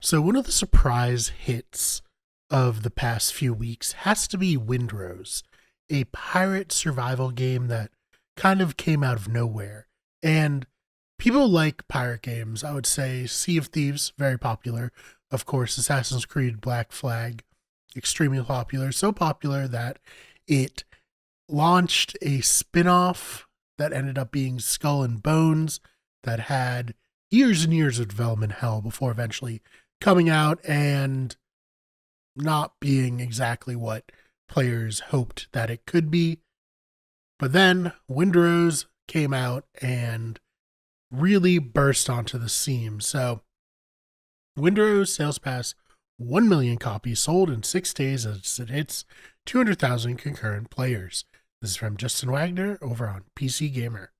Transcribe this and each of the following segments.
So one of the surprise hits of the past few weeks has to be Windrose, a pirate survival game that kind of came out of nowhere. And people like pirate games. I would say Sea of Thieves, very popular. Of course, Assassin's Creed Black Flag, extremely popular. So popular that it launched a spin-off that ended up being Skull and Bones that had years and years of development hell before eventually coming out and not being exactly what players hoped that it could be. But then Windrose came out and really burst onto the scene. So Windrose sales past 1 million copies sold in 6 days as it hits 200,000 concurrent players. This is from Justin Wagner over on PC Gamer.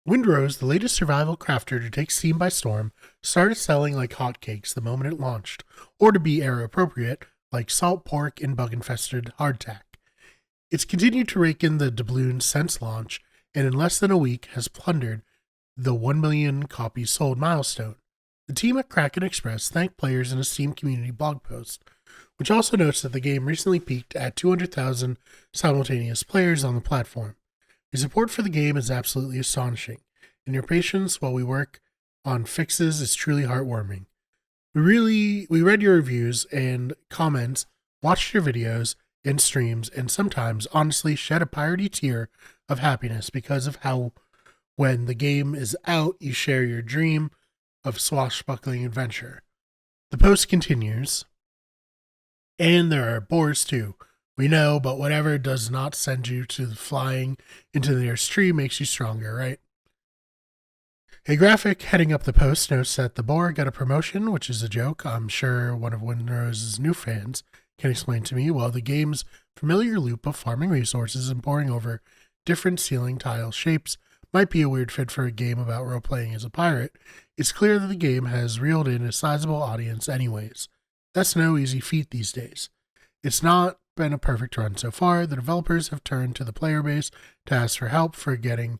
Windrose, the latest survival crafter to take Steam by storm, started selling like hotcakes the moment it launched, or to be era appropriate, like salt pork and bug-infested hardtack. It's continued to rake in the doubloons since launch, and in less than a week has plundered the 1 million copies sold milestone. The team at Kraken Express thanked players in a Steam community blog post, which also notes that the game recently peaked at 200,000 simultaneous players on the platform. Your support for the game is absolutely astonishing, and your patience while we work on fixes is truly heartwarming. We read your reviews and comments, watched your videos and streams, and sometimes honestly shed a piratey tear of happiness because of how when the game is out, you share your dream of swashbuckling adventure. The post continues, and there are boars too. We know, but whatever does not send you to flying into the nearest tree makes you stronger, right? A graphic heading up the post notes that the boar got a promotion, which is a joke. I'm sure one of Windrose's new fans can explain to me. While the game's familiar loop of farming resources and poring over different ceiling tile shapes might be a weird fit for a game about role-playing as a pirate, it's clear that the game has reeled in a sizable audience anyways. That's no easy feat these days. It's not been a perfect run so far. The developers have turned to the player base to ask for help for getting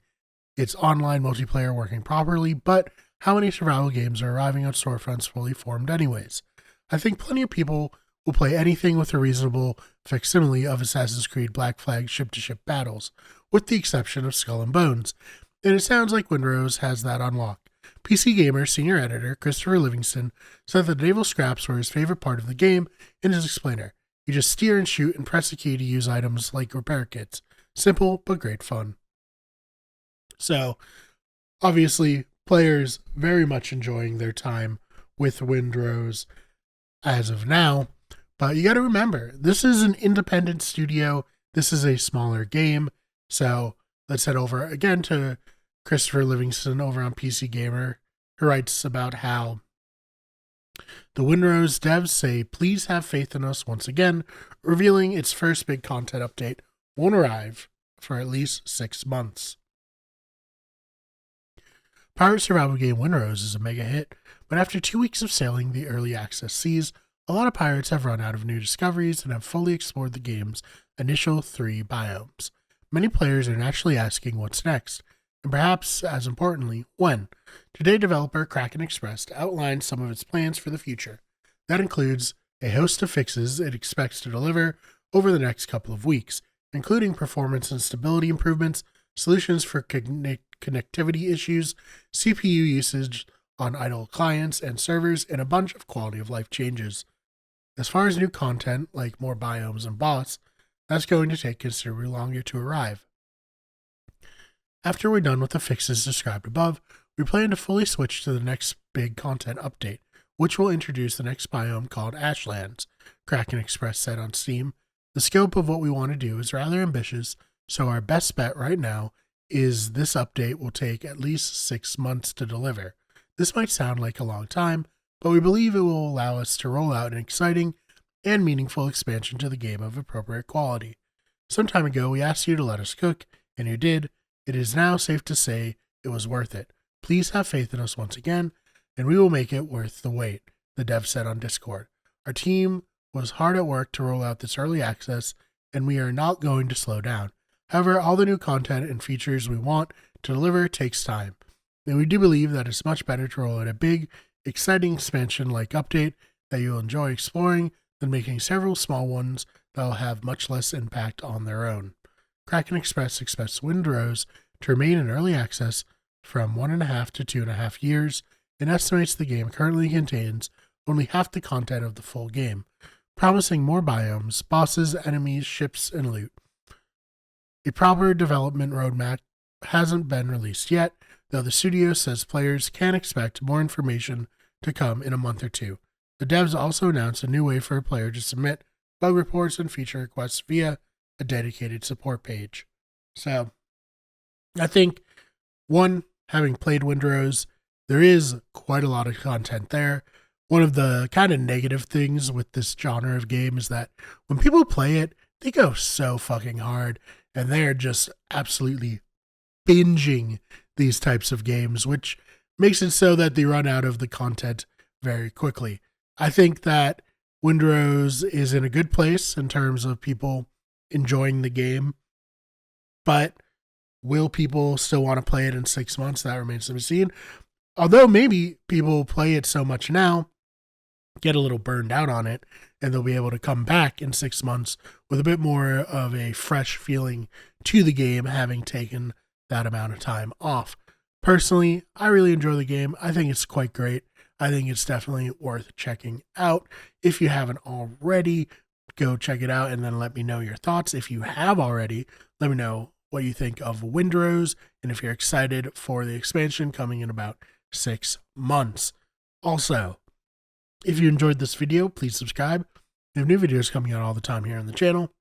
its online multiplayer working properly, but how many survival games are arriving on storefronts fully formed anyways? I think plenty of people will play anything with a reasonable facsimile of Assassin's Creed Black Flag ship-to-ship battles, with the exception of Skull and Bones, and it sounds like Windrose has that unlocked. PC Gamer senior editor Christopher Livingston said that naval scraps were his favorite part of the game in his explainer. You just steer and shoot and press a key to use items like repair kits. Simple, but great fun. So, obviously, players very much enjoying their time with Windrose as of now. But you got to remember, this is an independent studio. This is a smaller game. So, let's head over again to Christopher Livingston over on PC Gamer, who writes about how the Windrose devs say, please have faith in us once again, revealing its first big content update won't arrive for at least 6 months. Pirate survival game Windrose is a mega hit, but after 2 weeks of sailing the early access seas, a lot of pirates have run out of new discoveries and have fully explored the game's initial 3 biomes. Many players are naturally asking what's next, and perhaps as importantly, when. Today, developer Kraken Express outlined some of its plans for the future. That includes a host of fixes it expects to deliver over the next couple of weeks, including performance and stability improvements, solutions for connectivity issues, CPU usage on idle clients and servers, and a bunch of quality of life changes. As far as new content, like more biomes and boss, that's going to take considerably longer to arrive. After we're done with the fixes described above, we plan to fully switch to the next big content update, which will introduce the next biome called Ashlands, Kraken Express said on Steam. The scope of what we want to do is rather ambitious, so our best bet right now is this update will take at least 6 months to deliver. This might sound like a long time, but we believe it will allow us to roll out an exciting and meaningful expansion to the game of appropriate quality. Some time ago, we asked you to let us cook, and you did. It is now safe to say it was worth it. Please have faith in us once again, and we will make it worth the wait, the dev said on Discord. Our team was hard at work to roll out this early access, and we are not going to slow down. However, all the new content and features we want to deliver takes time, and we do believe that it's much better to roll out a big exciting expansion-like update that you'll enjoy exploring than making several small ones that will have much less impact on their own. Kraken Express expects Windrose to remain in early access from 1.5 to 2.5 years and estimates the game currently contains only half the content of the full game, promising more biomes, bosses, enemies, ships, and loot. A proper development roadmap hasn't been released yet, though the studio says players can expect more information to come in a month or two. The devs also announced a new way for a player to submit bug reports and feature requests via a dedicated support page. So, I think, one, having played Windrose, there is quite a lot of content there. One of the kind of negative things with this genre of game is that when people play it, they go so fucking hard, and they're just absolutely binging these types of games, which makes it so that they run out of the content very quickly. I think that Windrose is in a good place in terms of people enjoying the game, but will people still want to play it in 6 months? That remains to be seen. Although maybe people play it so much now, get a little burned out on it, and they'll be able to come back in 6 months with a bit more of a fresh feeling to the game, having taken that amount of time off. Personally, I really enjoy the game. I think it's quite great. I think it's definitely worth checking out. If you haven't already, go check it out and then let me know your thoughts. If you have already, let me know what you think of Windrose and if you're excited for the expansion coming in about 6 months. Also, if you enjoyed this video, please subscribe. We have new videos coming out all the time here on the channel.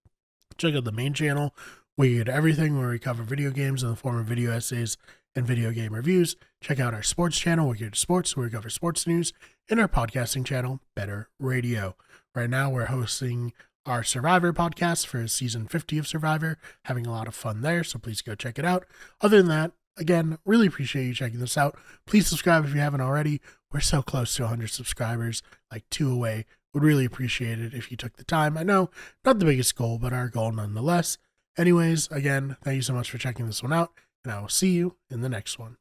Check out the main channel where you get everything where we cover video games in the form of video essays and video game reviews. Check out our sports channel, Where We Get Sports, where we cover sports news, and our podcasting channel, Better Radio. Right now, we're hosting our Survivor podcast for season 50 of Survivor, having a lot of fun there, so please go check it out. Other than that, again, really appreciate you checking this out. Please subscribe if you haven't already. We're so close to 100 subscribers, like 2 away. Would really appreciate it if you took the time. I know, not the biggest goal, but our goal nonetheless. Anyways, again, thank you so much for checking this one out, and I will see you in the next one.